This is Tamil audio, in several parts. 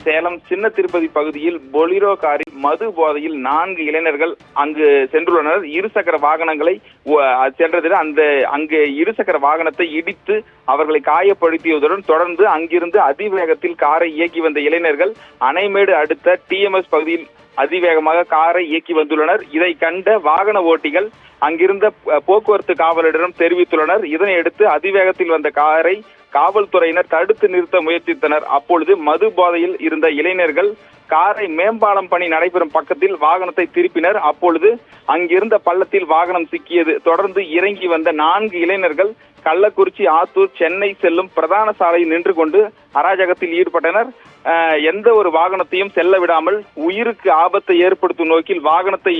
சேலம் சின்ன திருப்பதி பகுதியில் பொலிரோ காரில் மது போதையில் 4 இளைஞர்கள் அங்கு சென்றுள்ளனர். இருசக்கர வாகனங்களை சென்றதில் அங்கு இருசக்கர வாகனத்தை இடித்து அவர்களை காயப்படுத்தியதுடன் தொடர்ந்து அங்கிருந்து அதிவேகத்தில் காரை இயக்கி வந்த இளைஞர்கள் அணைமேடு அடுத்த TMS பகுதியில் அதிவேகமாக காரை இயக்கி வந்துள்ளனர். இதை கண்ட வாகன ஓட்டிகள் அங்கிருந்த போக்குவரத்து காவலரிடம் தெரிவித்துள்ளனர். இதனையடுத்து அதிவேகத்தில் வந்த காரை காவல்துறையினர் தடுத்து நிறுத்த முயற்சித்தனர். அப்பொழுது மது போதையில் இருந்த இளைஞர்கள் காரை மேம்பாலம் பணி நடைபெறும் பக்கத்தில் வாகனத்தை திருப்பினர். அப்பொழுது அங்கிருந்த பள்ளத்தில் வாகனம் சிக்கியது. தொடர்ந்து இறங்கி வந்த 4 இளைஞர்கள் கள்ளக்குறிச்சி, ஆத்தூர், சென்னை செல்லும் பிரதான சாலையில் நின்று கொண்டு அராஜகத்தில் ஈடுபட்டனர். எந்த ஒரு வாகனத்தையும் செல்ல விடாமல் உயிருக்கு ஆபத்தை ஏற்படுத்தும் நோக்கில் வாகனத்தை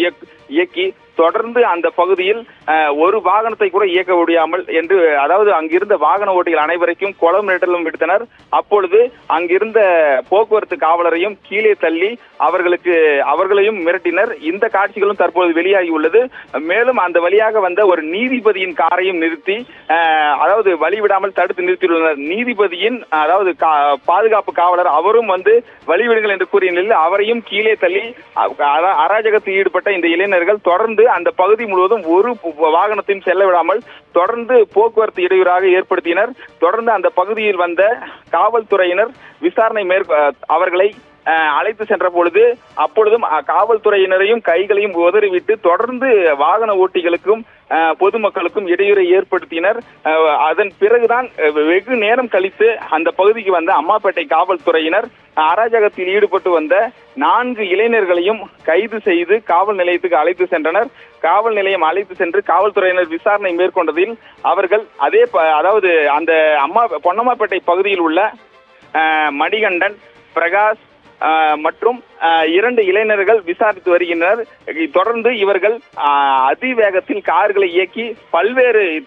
இயக்கி தொடர்ந்து அந்த பகுதியில் ஒரு வாகனத்தை கூட இயக்க முடியாமல் என்று அதாவது அங்கிருந்த வாகன ஓட்டிகள் அனைவரையும் கொலை மிரட்டலும் விடுத்தனர். அப்பொழுது அங்கிருந்த போக்குவரத்து காவலரையும் கீழே தள்ளி அவர்களையும் மிரட்டினர். இந்த காட்சிகளும் தற்போது வெளியாகி உள்ளது. மேலும் அந்த வழியாக வந்த ஒரு நீதிபதியின் காரையும் நிறுத்தி அதாவது வழிவிடாமல் தடுத்து நிறுத்தியுள்ளனர். நீதிபதியின் அதாவது பாதுகாப்பு காவலர் அவரும் வந்து வழிவிடுங்கள் என்று கூறிய நிலையில் அவரையும் கீழே தள்ளி அராஜகத்தில் ஈடுபட்ட இந்த இளைஞர்கள் தொடர்ந்து அந்த பகுதி முழுவதும் ஒரு வாகனத்தையும் செல்ல விடாமல் தொடர்ந்து போக்குவரத்து இடையூறாக ஏற்படுத்தினர். தொடர்ந்து அந்த பகுதியில் வந்த காவல்துறையினர் விசாரணை அவர்களை அழைத்து சென்ற பொழுது அப்பொழுதும் காவல்துறையினரையும் கைகளையும் உதறிவிட்டு தொடர்ந்து வாகன ஓட்டிகளுக்கும் பொதுமக்களுக்கும் இடையூறை ஏற்படுத்தினர். அதன் பிறகுதான் வெகு நேரம் கழித்து அந்த பகுதிக்கு வந்த அம்மாப்பேட்டை காவல்துறையினர் அராஜகத்தில் ஈடுபட்டு வந்த 4 இளைஞர்களையும் கைது செய்து காவல் நிலையத்துக்கு அழைத்து சென்றனர். காவல் நிலையம் அழைத்து சென்று காவல்துறையினர் விசாரணை மேற்கொண்டதில் அவர்கள் அதாவது அந்த பொன்னம்மாப்பேட்டை பகுதியில் உள்ள மணிகண்டன், பிரகாஷ் மற்றும் 2 இளைஞர்கள் விசாரித்து வருகின்றனர். தொடர்ந்து இவர்கள் அதிவேகத்தில் கார்களை இயக்கி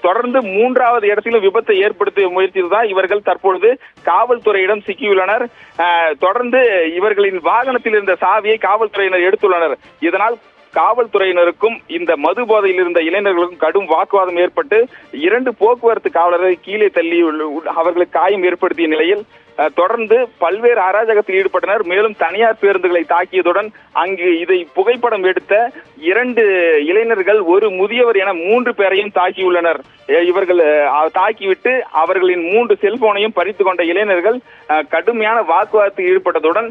தொடர்ந்து 3வது இடத்திலும் விபத்தை ஏற்படுத்த முயற்சித்துதான் இவர்கள் தற்பொழுது காவல்துறையிடம் சிக்கியுள்ளனர். தொடர்ந்து இவர்களின் வாகனத்தில் இருந்த சாவியை காவல்துறையினர் எடுத்துள்ளனர். இதனால் காவல்துறையினருக்கும் இந்த மது போதையில் இருந்த இளைஞர்களுக்கும் கடும் வாக்குவாதம் ஏற்பட்டு 2 போக்குவரத்து காவலரை கீழே தள்ளி அவர்களுக்கு காயம் ஏற்படுத்திய நிலையில் தொடர்ந்து பல்வேறு அராஜகத்தில் ஈடுபட்டனர். மேலும் தனியார் பேருந்துகளை தாக்கியதுடன் அங்கு இதை புகைப்படம் எடுத்த 2 இளைஞர்கள், ஒரு முதியவர் என 3 பேரையும் தாக்கியுள்ளனர். இவர்கள் தாக்கிவிட்டு அவர்களின் 3 செல்போனையும் பறித்து கொண்ட இளைஞர்கள் கடுமையான வாக்குவாதத்தில் ஈடுபட்டதுடன்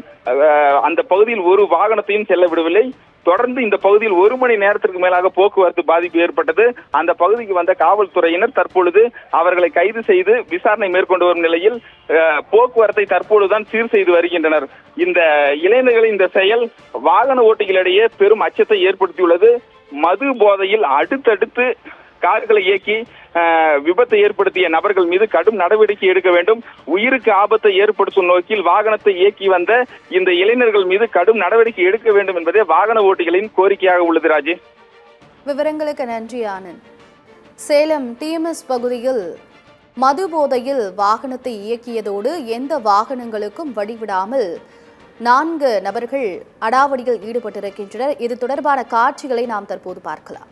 அந்த பகுதியில் ஒரு வாகனத்தையும் செல்ல விடவில்லை. தொடர்ந்து இந்த பகுதியில் 1 மணி நேரத்திற்கு மேலாக போக்குவரத்து பாதிப்பு ஏற்பட்டது. அந்த பகுதிக்கு வந்த காவல்துறையினர் தற்பொழுது அவர்களை கைது செய்து விசாரணை மேற்கொண்டு வரும் நிலையில் போக்குவரத்தை தற்பொழுதுதான் சீர் செய்து வருகின்றனர். இந்த இளைஞர்களின் இந்த செயல் வாகன ஓட்டிகளிடையே பெரும் அச்சத்தை ஏற்படுத்தியுள்ளது. மது போதையில் அடுத்தடுத்து கார்களை இயக்கி விபத்தை ஏற்படுத்திய நபர்கள் மீது கடும் நடவடிக்கை எடுக்க வேண்டும். உயிருக்கு ஆபத்தை ஏற்படுத்தும் நோக்கில் வாகனத்தை இயக்கி வந்த இந்த இளைஞர்கள் மீது கடும் நடவடிக்கை எடுக்க வேண்டும் என்பதே வாகன ஓட்டிகளின் கோரிக்கையாக உள்ளது. ராஜி, விவரங்களுக்கு நன்றி ஆனந்த். சேலம் TMS பகுதியில் மது போதையில் வாகனத்தை இயக்கியதோடு எந்த வாகனங்களுக்கும் வழிவிடாமல் 4 நபர்கள் அடாவடியில் ஈடுபட்டிருக்கின்றனர். இது தொடர்பான காட்சிகளை நாம் தற்போது பார்க்கலாம்.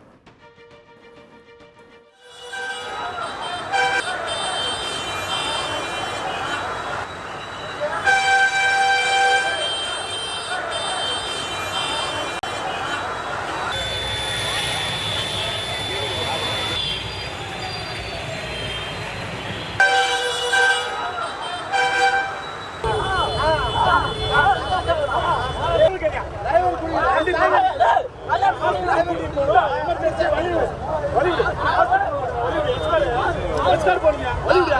போடுங்க